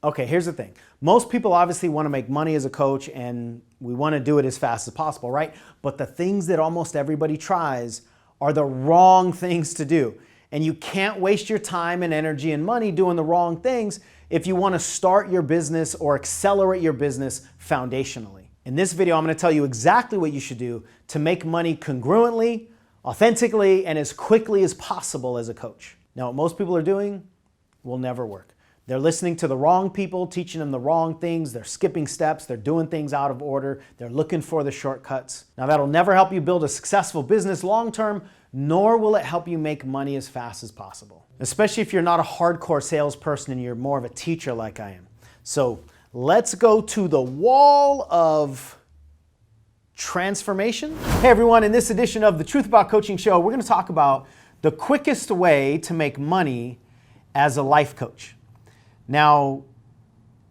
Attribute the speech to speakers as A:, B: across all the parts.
A: Okay, here's the thing. Most people obviously want to make money as a coach and we want to do it as fast as possible, right? But the things that almost everybody tries are the wrong things to do. And you can't waste your time and energy and money doing the wrong things if you want to start your business or accelerate your business foundationally. In this video, I'm going to tell you exactly what you should do to make money congruently, authentically, and as quickly as possible as a coach. Now, what most people are doing will never work. They're listening to the wrong people, teaching them the wrong things. They're skipping steps. They're doing things out of order. They're looking for the shortcuts. Now, that'll never help you build a successful business long-term, nor will it help you make money as fast as possible, especially if you're not a hardcore salesperson and you're more of a teacher like I am. So let's go to the wall of transformation. Hey everyone, in this edition of the Truth About Coaching show, we're going to talk about the quickest way to make money as a life coach. Now,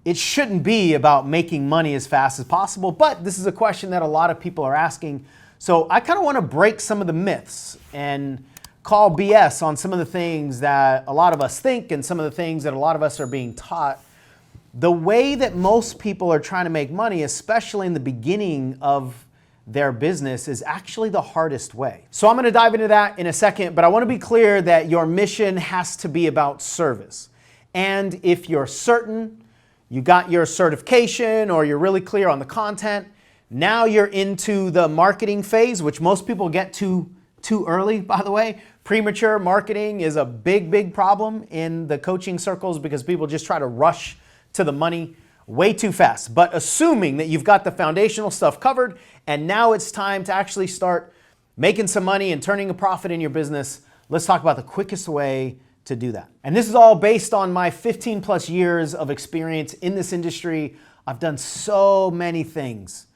A: it shouldn't be about making money as fast as possible, but this is a question that a lot of people are asking. So I kind of want to break some of the myths and call BS on some of the things that a lot of us think and some of the things that a lot of us are being taught. The way that most people are trying to make money, especially in the beginning of their business, is actually the hardest way. So I'm going to dive into that in a second, but I want to be clear that your mission has to be about service. And if you're certain, you got your certification or you're really clear on the content, now you're into the marketing phase, which most people get too early, by the way. Premature marketing is a big problem in the coaching circles because people just try to rush to the money way too fast. But assuming that you've got the foundational stuff covered and now it's time to actually start making some money and turning a profit in your business, let's talk about the quickest way to do that. And this is all based on my 15 plus years of experience in this industry. I've done so many things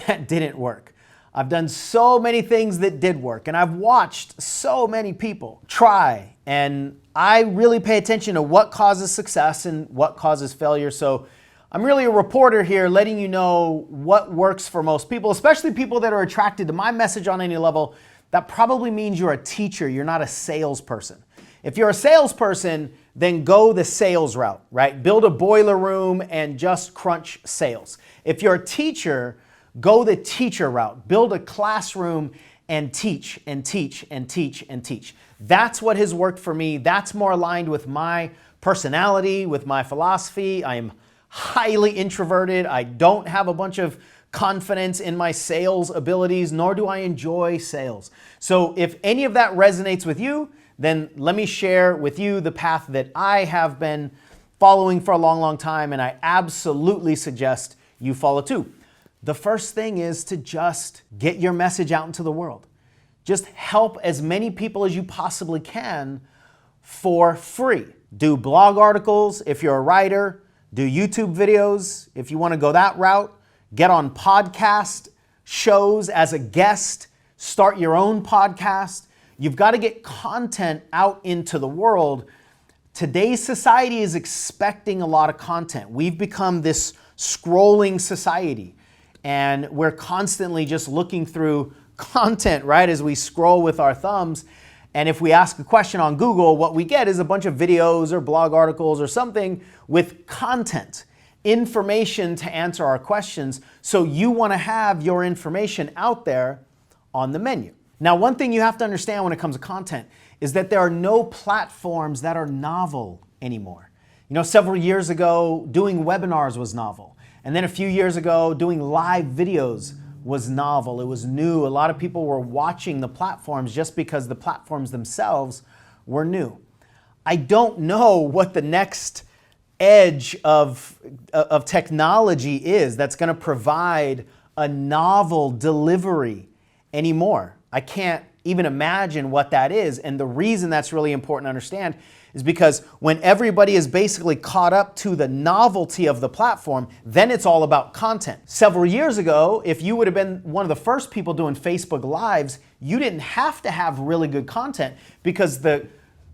A: that didn't work. I've done so many things that did work, and I've watched so many people try, and I really pay attention to what causes success and what causes failure. So I'm really a reporter here letting you know what works for most people, especially people that are attracted to my message on any level. That probably means you're a teacher, you're not a salesperson. If you're a salesperson, then go the sales route, right? Build a boiler room and just crunch sales. If you're a teacher, go the teacher route. Build a classroom and teach and teach and teach and teach. That's what has worked for me. That's more aligned with my personality, with my philosophy. I am highly introverted. I don't have a bunch of confidence in my sales abilities, nor do I enjoy sales. So if any of that resonates with you, then let me share with you the path that I have been following for a long time, and I absolutely suggest you follow too. The first thing is to just get your message out into the world. Just help as many people as you possibly can for free. Do blog articles if you're a writer, do YouTube videos if you want to go that route, get on podcast shows as a guest, start your own podcast. You've got to get content out into the world. Today's society is expecting a lot of content. We've become this scrolling society, and we're constantly just looking through content, right, as we scroll with our thumbs. And if we ask a question on Google, what we get is a bunch of videos or blog articles or something with content, information to answer our questions. So you want to have your information out there on the menu. Now, one thing you have to understand when it comes to content is that there are no platforms that are novel anymore. You know, several years ago, doing webinars was novel. And then a few years ago, doing live videos was novel. It was new. A lot of people were watching the platforms just because the platforms themselves were new. I don't know what the next edge of technology is that's going to provide a novel delivery anymore. I can't even imagine what that is. And the reason that's really important to understand is because when everybody is basically caught up to the novelty of the platform, then it's all about content. Several years ago, if you would have been one of the first people doing Facebook Lives, you didn't have to have really good content because the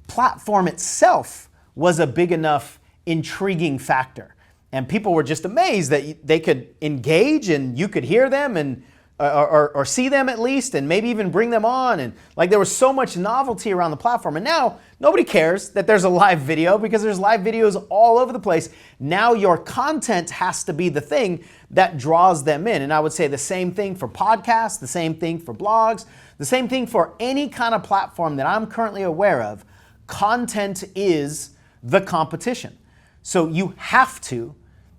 A: platform itself was a big enough intriguing factor. And people were just amazed that they could engage and you could hear them and or see them at least, and maybe even bring them on. And like there was so much novelty around the platform. And now Nobody cares that there's a live video because there's live videos all over the place. Now your content has to be the thing that draws them in. And I would say the same thing for podcasts, the same thing for blogs, the same thing for any kind of platform that I'm currently aware of. Content is the competition. So you have to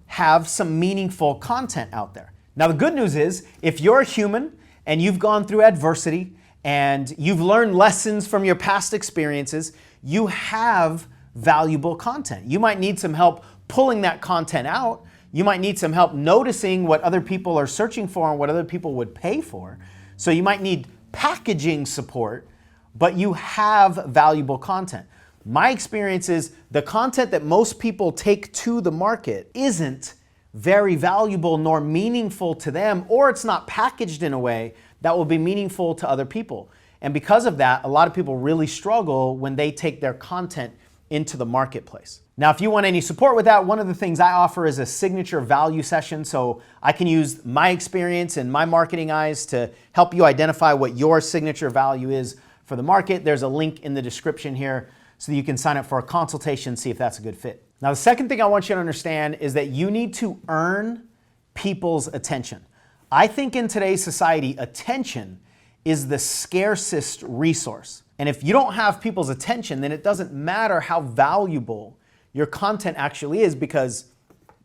A: have some meaningful content out there. Now the good news is, if you're a human and you've gone through adversity and you've learned lessons from your past experiences, you have valuable content. You might need some help pulling that content out. You might need some help noticing what other people are searching for and what other people would pay for. So you might need packaging support, but you have valuable content. My experience is the content that most people take to the market isn't very valuable nor meaningful to them, or it's not packaged in a way that will be meaningful to other people. And because of that, a lot of people really struggle when they take their content into the marketplace. Now, if you want any support with that, one of the things I offer is a signature value session. So I can use my experience and my marketing eyes to help you identify what your signature value is for the market. There's a link in the description here so that you can sign up for a consultation and see if that's a good fit. Now, the second thing I want you to understand is that you need to earn people's attention. I think in today's society, attention is the scarcest resource. And if you don't have people's attention, then it doesn't matter how valuable your content actually is, because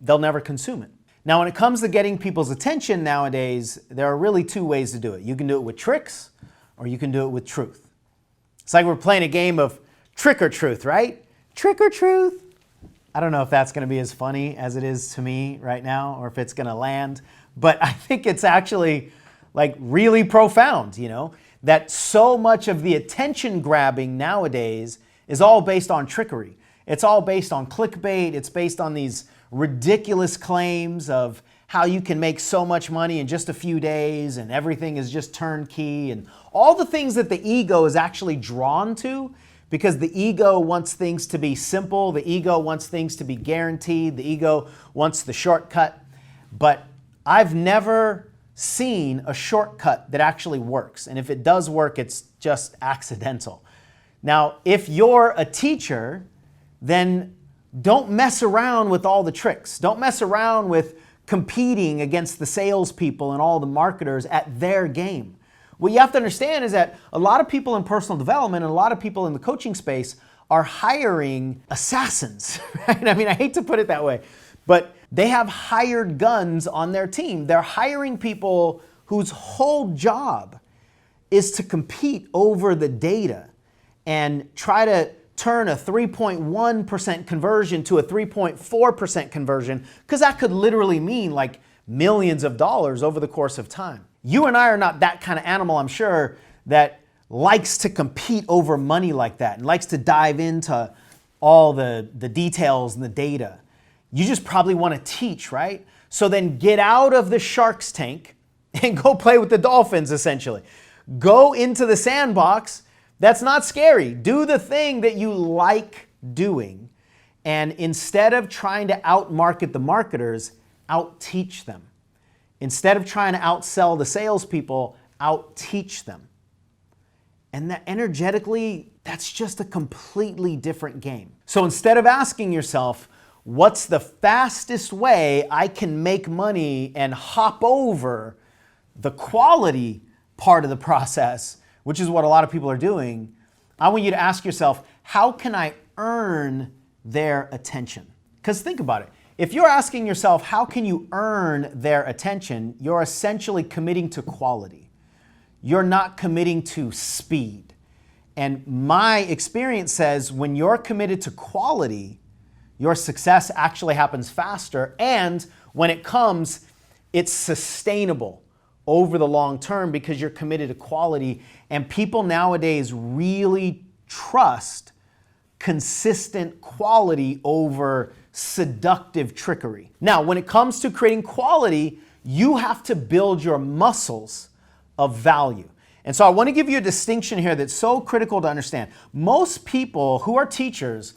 A: they'll never consume it. Now, when it comes to getting people's attention nowadays, there are really two ways to do it. You can do it with tricks, or you can do it with truth. It's like we're playing a game of trick or truth, right? Trick or truth. I don't know if that's going to be as funny as it is to me right now, or if it's going to land, but I think it's actually like really profound, that so much of the attention grabbing nowadays is all based on trickery. It's all based on clickbait. It's based on these ridiculous claims of how you can make so much money in just a few days and everything is just turnkey, and all the things that the ego is actually drawn to, because the ego wants things to be simple. The ego wants things to be guaranteed. The ego wants the shortcut. But I've never seen a shortcut that actually works. And if it does work, it's just accidental. Now, if you're a teacher, then don't mess around with all the tricks. Don't mess around with competing against the salespeople and all the marketers at their game. What you have to understand is that a lot of people in personal development and a lot of people in the coaching space are hiring assassins, right? I mean, I hate to put it that way, but they have hired guns on their team. They're hiring people whose whole job is to compete over the data and try to turn a 3.1% conversion to a 3.4% conversion, because that could literally mean like millions of dollars over the course of time. You and I are not that kind of animal, I'm sure, that likes to compete over money like that and likes to dive into all the details and the data. You just probably want to teach, right? So then get out of the shark's tank and go play with the dolphins, essentially. Go into the sandbox. That's not scary. Do the thing that you like doing. And instead of trying to outmarket the marketers, out-teach them. Instead of trying to outsell the salespeople, out-teach them. And that energetically, that's just a completely different game. So instead of asking yourself, what's the fastest way I can make money and hop over the quality part of the process, which is what a lot of people are doing, I want you to ask yourself, how can I earn their attention? Because think about it. If you're asking yourself, how can you earn their attention, you're essentially committing to quality. You're not committing to speed. And my experience says when you're committed to quality, your success actually happens faster. And when it comes, it's sustainable over the long term because you're committed to quality. And people nowadays really trust consistent quality over seductive trickery. Now, when it comes to creating quality, you have to build your muscles of value. And so I want to give you a distinction here that's so critical to understand. Most people who are teachers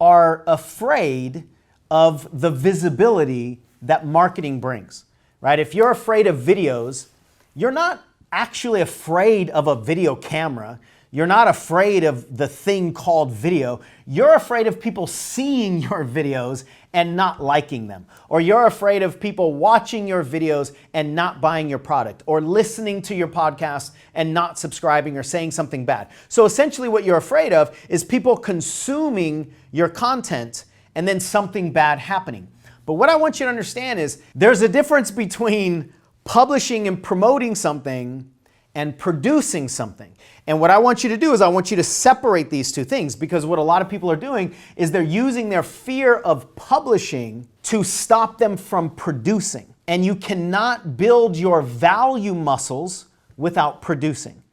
A: are afraid of the visibility that marketing brings, right? If you're afraid of videos, you're not actually afraid of a video camera. You're not afraid of the thing called video. You're afraid of people seeing your videos and not liking them. Or you're afraid of people watching your videos and not buying your product, or listening to your podcast and not subscribing or saying something bad. So essentially what you're afraid of is people consuming your content and then something bad happening. But what I want you to understand is there's a difference between publishing and promoting something and producing something. And what I want you to do is I want you to separate these two things, because what a lot of people are doing is they're using their fear of publishing to stop them from producing. And you cannot build your value muscles without producing.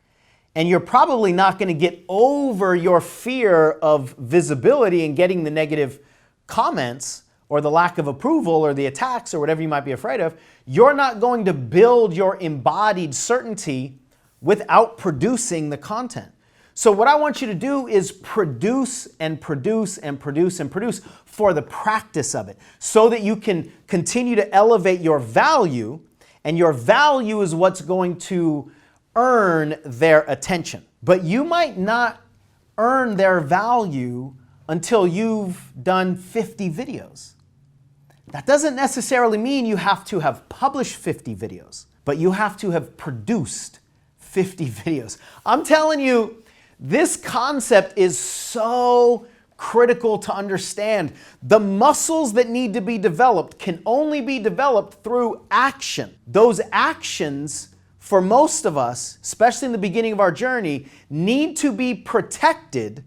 A: And you're probably not going to get over your fear of visibility and getting the negative comments or the lack of approval or the attacks or whatever you might be afraid of. You're not going to build your embodied certainty without producing the content. So what I want you to do is produce and produce and produce and produce for the practice of it, so that you can continue to elevate your value, and your value is what's going to earn their attention. But you might not earn their value until you've done 50 videos. That doesn't necessarily mean you have to have published 50 videos, but you have to have produced 50 videos. I'm telling you, this concept is so critical to understand. The muscles that need to be developed can only be developed through action. Those actions, for most of us, especially in the beginning of our journey, need to be protected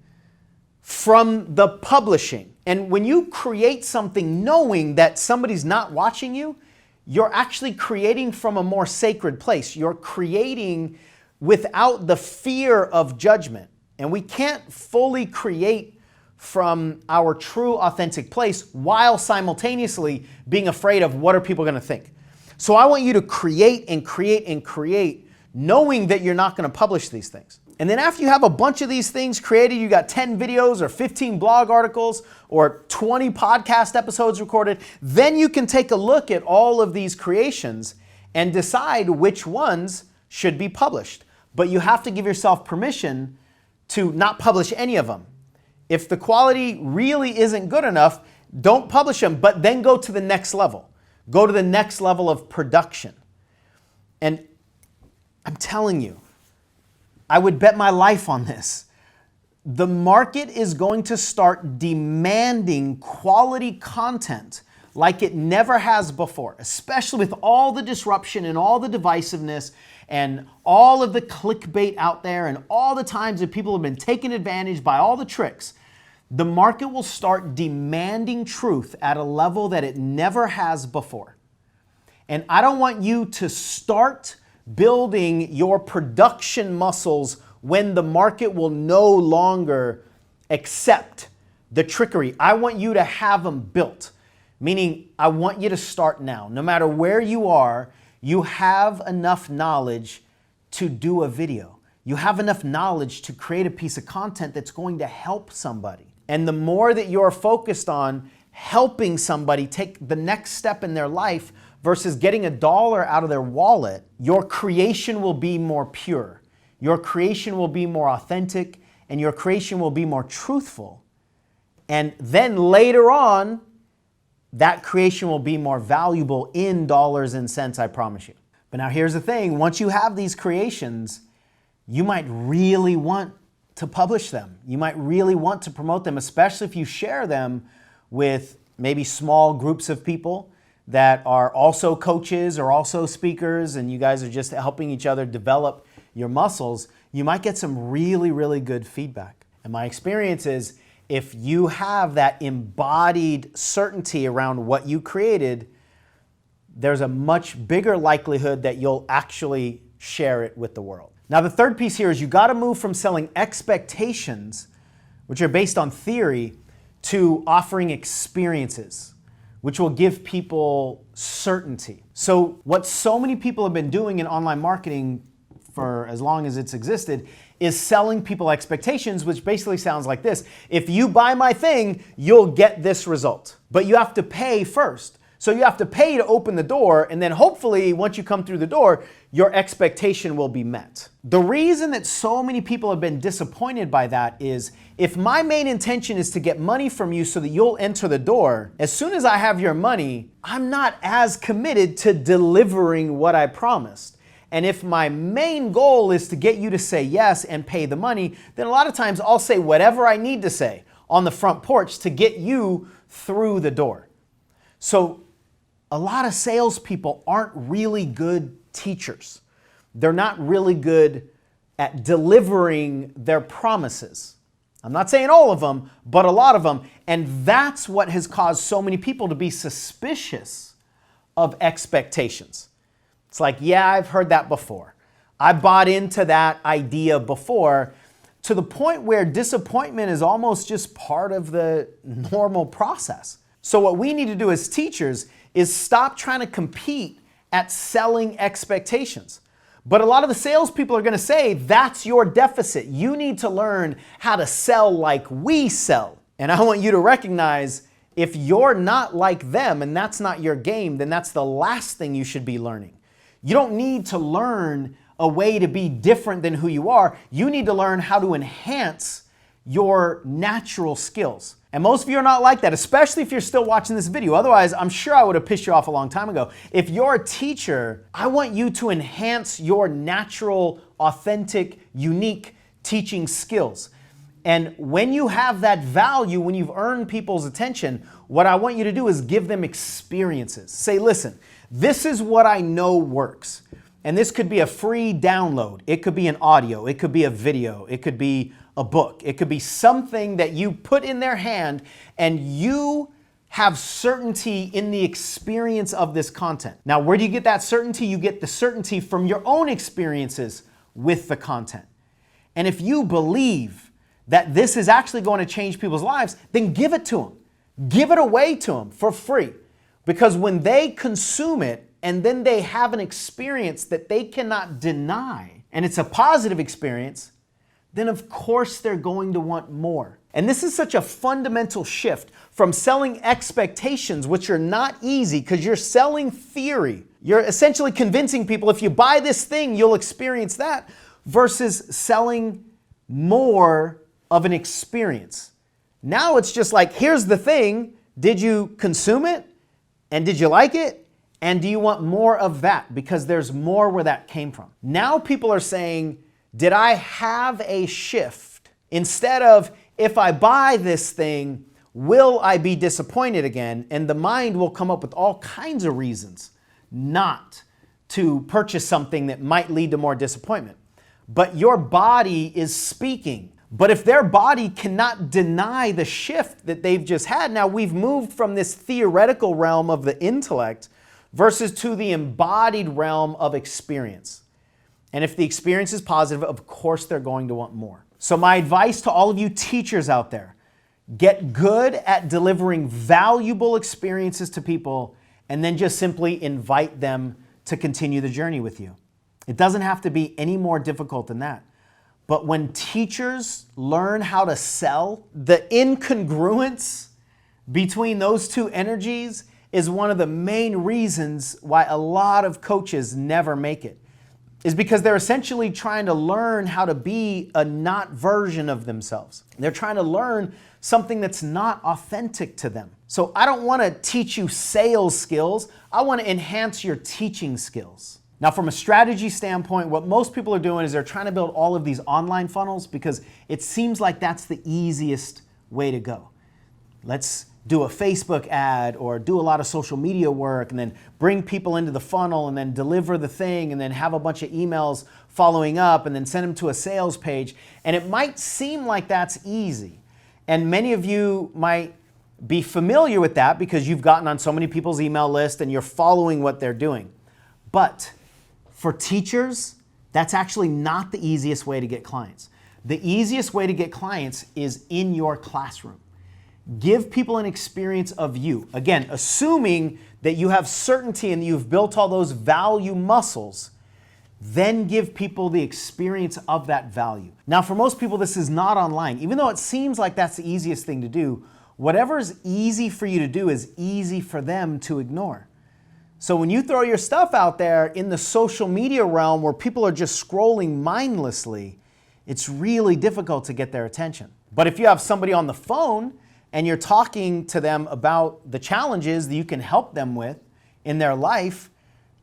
A: from the publishing. And when you create something knowing that somebody's not watching you, you're actually creating from a more sacred place. You're creating without the fear of judgment. And we can't fully create from our true authentic place while simultaneously being afraid of what are people going to think. So I want you to create and create and create, knowing that you're not going to publish these things. And then after you have a bunch of these things created, you got 10 videos or 15 blog articles or 20 podcast episodes recorded, then you can take a look at all of these creations and decide which ones should be published. But you have to give yourself permission to not publish any of them. If the quality really isn't good enough, don't publish them, but then go to the next level. Go to the next level of production. And I'm telling you, I would bet my life on this. The market is going to start demanding quality content like it never has before, especially with all the disruption and all the divisiveness and all of the clickbait out there and all the times that people have been taken advantage by all the tricks. The market will start demanding truth at a level that it never has before. And I don't want you to start building your production muscles when the market will no longer accept the trickery. I want you to have them built, meaning I want you to start now. No matter where you are, you have enough knowledge to do a video. You have enough knowledge to create a piece of content that's going to help somebody. And the more that you're focused on helping somebody take the next step in their life versus getting $1 out of their wallet, your creation will be more pure. Your creation will be more authentic, and your creation will be more truthful. And then later on, that creation will be more valuable in dollars and cents, I promise you. But now here's the thing. Once you have these creations, you might really want to publish them. You might really want to promote them, especially if you share them with maybe small groups of people that are also coaches or also speakers, and you guys are just helping each other develop your muscles. You might get some really, really good feedback. And my experience is, if you have that embodied certainty around what you created, there's a much bigger likelihood that you'll actually share it with the world. Now, the third piece here is you got to move from selling expectations, which are based on theory, to offering experiences, which will give people certainty. So what so many people have been doing in online marketing for as long as it's existed is selling people expectations, which basically sounds like this. If you buy my thing, you'll get this result, but you have to pay first. So you have to pay to open the door, and then hopefully once you come through the door, your expectation will be met. The reason that so many people have been disappointed by that is if my main intention is to get money from you so that you'll enter the door, as soon as I have your money, I'm not as committed to delivering what I promised. And if my main goal is to get you to say yes and pay the money, then a lot of times I'll say whatever I need to say on the front porch to get you through the door. So a lot of salespeople aren't really good teachers. They're not really good at delivering their promises. I'm not saying all of them, but a lot of them. And that's what has caused so many people to be suspicious of expectations. It's like, yeah, I've heard that before. I bought into that idea before, to the point where disappointment is almost just part of the normal process. So what we need to do as teachers is stop trying to compete at selling expectations. But a lot of the salespeople are going to say, that's your deficit. You need to learn how to sell like we sell. And I want you to recognize, if you're not like them and that's not your game, then that's the last thing you should be learning. You don't need to learn a way to be different than who you are. You need to learn how to enhance your natural skills. And most of you are not like that, especially if you're still watching this video. Otherwise, I'm sure I would have pissed you off a long time ago. If you're a teacher, I want you to enhance your natural, authentic, unique teaching skills. And when you have that value, when you've earned people's attention, what I want you to do is give them experiences. Say, listen, this is what I know works. And this could be a free download. It could be an audio. It could be a video. It could be a book. It could be something that you put in their hand and you have certainty in the experience of this content. Now, where do you get that certainty? You get the certainty from your own experiences with the content. And if you believe that this is actually going to change people's lives, then give it to them. Give it away to them for free. Because when they consume it and then they have an experience that they cannot deny, and it's a positive experience, then of course they're going to want more. And this is such a fundamental shift from selling expectations, which are not easy because you're selling theory. You're essentially convincing people if you buy this thing, you'll experience that, versus selling more of an experience. Now it's just like, here's the thing. Did you consume it? And did you like it? And do you want more of that? Because there's more where that came from. Now people are saying, did I have a shift? Instead of, if I buy this thing, will I be disappointed again? And the mind will come up with all kinds of reasons not to purchase something that might lead to more disappointment. But your body is speaking. But if their body cannot deny the shift that they've just had, now we've moved from this theoretical realm of the intellect versus to the embodied realm of experience. And if the experience is positive, of course they're going to want more. So my advice to all of you teachers out there, get good at delivering valuable experiences to people and then just simply invite them to continue the journey with you. It doesn't have to be any more difficult than that. But when teachers learn how to sell, the incongruence between those two energies is one of the main reasons why a lot of coaches never make it. Is because they're essentially trying to learn how to be a not version of themselves. They're trying to learn something that's not authentic to them. So I don't want to teach you sales skills. I want to enhance your teaching skills. Now, from a strategy standpoint, what most people are doing is they're trying to build all of these online funnels because it seems like that's the easiest way to go. Let's do a Facebook ad or do a lot of social media work and then bring people into the funnel and then deliver the thing and then have a bunch of emails following up and then send them to a sales page. And it might seem like that's easy. And many of you might be familiar with that because you've gotten on so many people's email list and you're following what they're doing. But for teachers, that's actually not the easiest way to get clients. The easiest way to get clients is in your classroom. Give people an experience of you. Again, assuming that you have certainty and you've built all those value muscles, then give people the experience of that value. Now, for most people, this is not online. Even though it seems like that's the easiest thing to do, Whatever's easy for you to do is easy for them to ignore. So when you throw your stuff out there in the social media realm where people are just scrolling mindlessly, it's really difficult to get their attention. But if you have somebody on the phone and you're talking to them about the challenges that you can help them with in their life,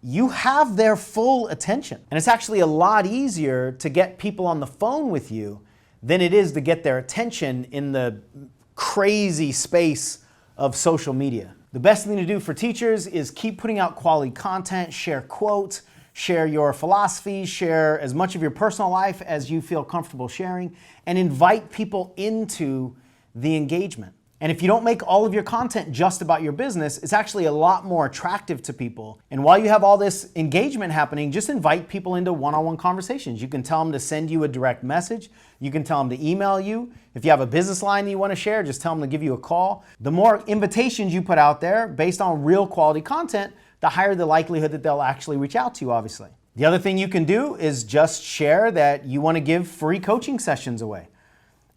A: you have their full attention. And it's actually a lot easier to get people on the phone with you than it is to get their attention in the crazy space of social media. The best thing to do for teachers is keep putting out quality content, share quotes, share your philosophies, share as much of your personal life as you feel comfortable sharing, and invite people into the engagement. And if you don't make all of your content just about your business, it's actually a lot more attractive to people. And while you have all this engagement happening, just invite people into one-on-one conversations. You can tell them to send you a direct message. You can tell them to email you. If you have a business line that you want to share, just tell them to give you a call. The more invitations you put out there based on real quality content, the higher the likelihood that they'll actually reach out to you, obviously. The other thing you can do is just share that you want to give free coaching sessions away.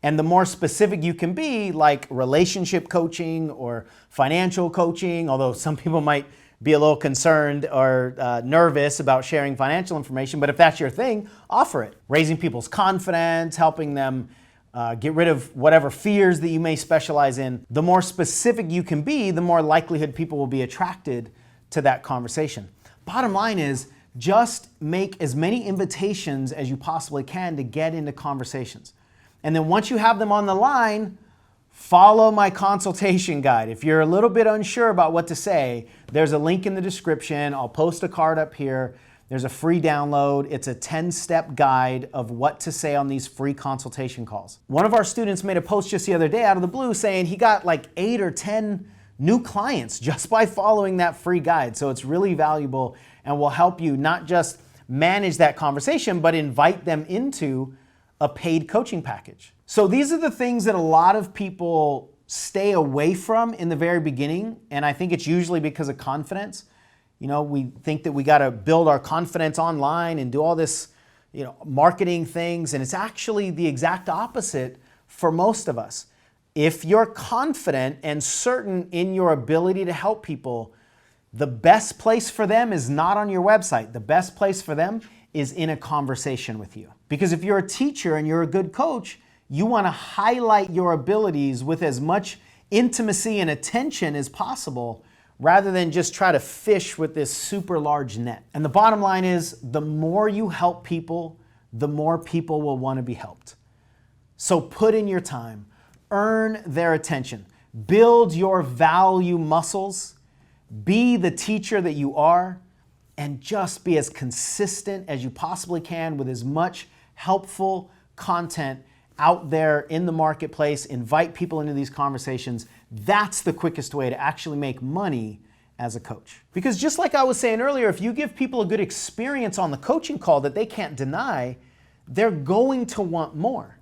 A: And the more specific you can be, like relationship coaching or financial coaching, although some people might be a little concerned or nervous about sharing financial information, but if that's your thing, offer it. Raising people's confidence, helping them get rid of whatever fears that you may specialize in. The more specific you can be, the more likelihood people will be attracted to that conversation. Bottom line is, just make as many invitations as you possibly can to get into conversations. And then once you have them on the line, follow my consultation guide. If you're a little bit unsure about what to say, there's a link in the description. I'll post a card up here. There's a free download. It's a 10-step guide of what to say on these free consultation calls. One of our students made a post just the other day out of the blue saying he got like 8 or 10 new clients just by following that free guide. So it's really valuable and will help you not just manage that conversation, but invite them into a paid coaching package. So these are the things that a lot of people stay away from in the very beginning, and I think it's usually because of confidence. You know, we think that we got to build our confidence online and do all this, marketing things, and it's actually the exact opposite for most of us. If you're confident and certain in your ability to help people, the best place for them is not on your website. The best place for them is in a conversation with you. Because if you're a teacher and you're a good coach, you want to highlight your abilities with as much intimacy and attention as possible rather than just try to fish with this super large net. And the bottom line is, the more you help people, the more people will want to be helped. So put in your time, earn their attention, build your value muscles, be the teacher that you are, and just be as consistent as you possibly can with as much helpful content out there in the marketplace. Invite people into these conversations. That's the quickest way to actually make money as a coach. Because just like I was saying earlier, if you give people a good experience on the coaching call that they can't deny, they're going to want more.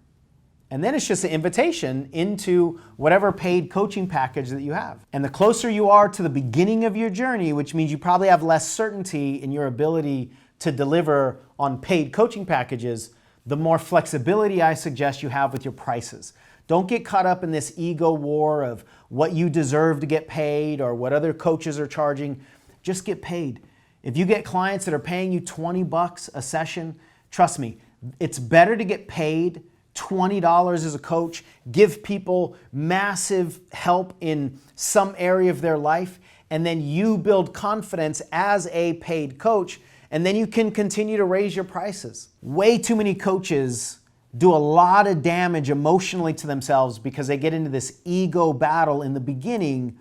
A: And then it's just an invitation into whatever paid coaching package that you have. And the closer you are to the beginning of your journey, which means you probably have less certainty in your ability to deliver on paid coaching packages, the more flexibility I suggest you have with your prices. Don't get caught up in this ego war of what you deserve to get paid or what other coaches are charging. Just get paid. If you get clients that are paying you $20 a session, trust me, it's better to get paid $20 as a coach, give people massive help in some area of their life, and then you build confidence as a paid coach, and then you can continue to raise your prices. Way too many coaches do a lot of damage emotionally to themselves because they get into this ego battle in the beginning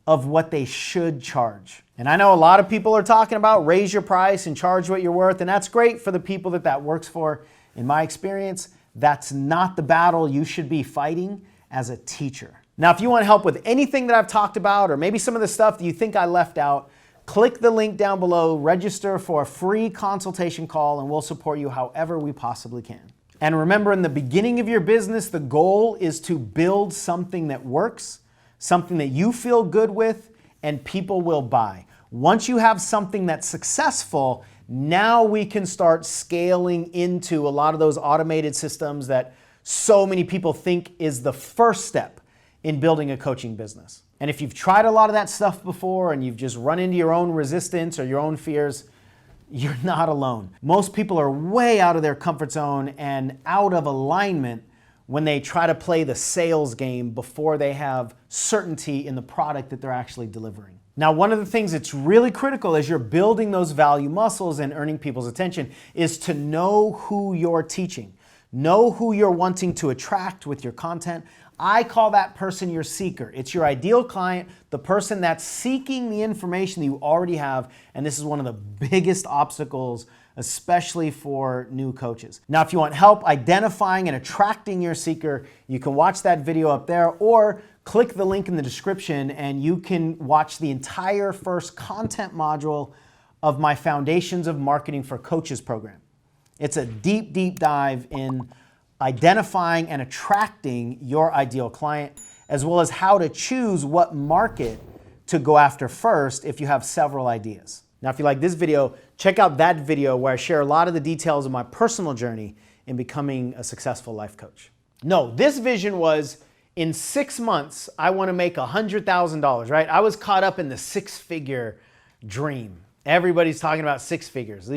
A: of what they should charge. And I know a lot of people are talking about raise your price and charge what you're worth, and that's great for the people that works for. In my experience, that's not the battle you should be fighting as a teacher. Now, if you want help with anything that I've talked about, or maybe some of the stuff that you think I left out, click the link down below, register for a free consultation call, and we'll support you however we possibly can. And remember, in the beginning of your business, the goal is to build something that works, something that you feel good with, and people will buy. Once you have something that's successful, now we can start scaling into a lot of those automated systems that so many people think is the first step in building a coaching business. And if you've tried a lot of that stuff before and you've just run into your own resistance or your own fears, you're not alone. Most people are way out of their comfort zone and out of alignment when they try to play the sales game before they have certainty in the product that they're actually delivering. Now, one of the things that's really critical as you're building those value muscles and earning people's attention is to know who you're teaching. Know who you're wanting to attract with your content. I call that person your seeker. It's your ideal client, the person that's seeking the information that you already have, and this is one of the biggest obstacles, especially for new coaches. Now, if you want help identifying and attracting your seeker, you can watch that video up there or click the link in the description and you can watch the entire first content module of my Foundations of Marketing for Coaches program. It's a deep, deep dive in identifying and attracting your ideal client, as well as how to choose what market to go after first if you have several ideas. Now, if you like this video, check out that video where I share a lot of the details of my personal journey in becoming a successful life coach. No, this vision was in 6 months, I want to make $100,000, right? I was caught up in the six-figure dream. Everybody's talking about six figures.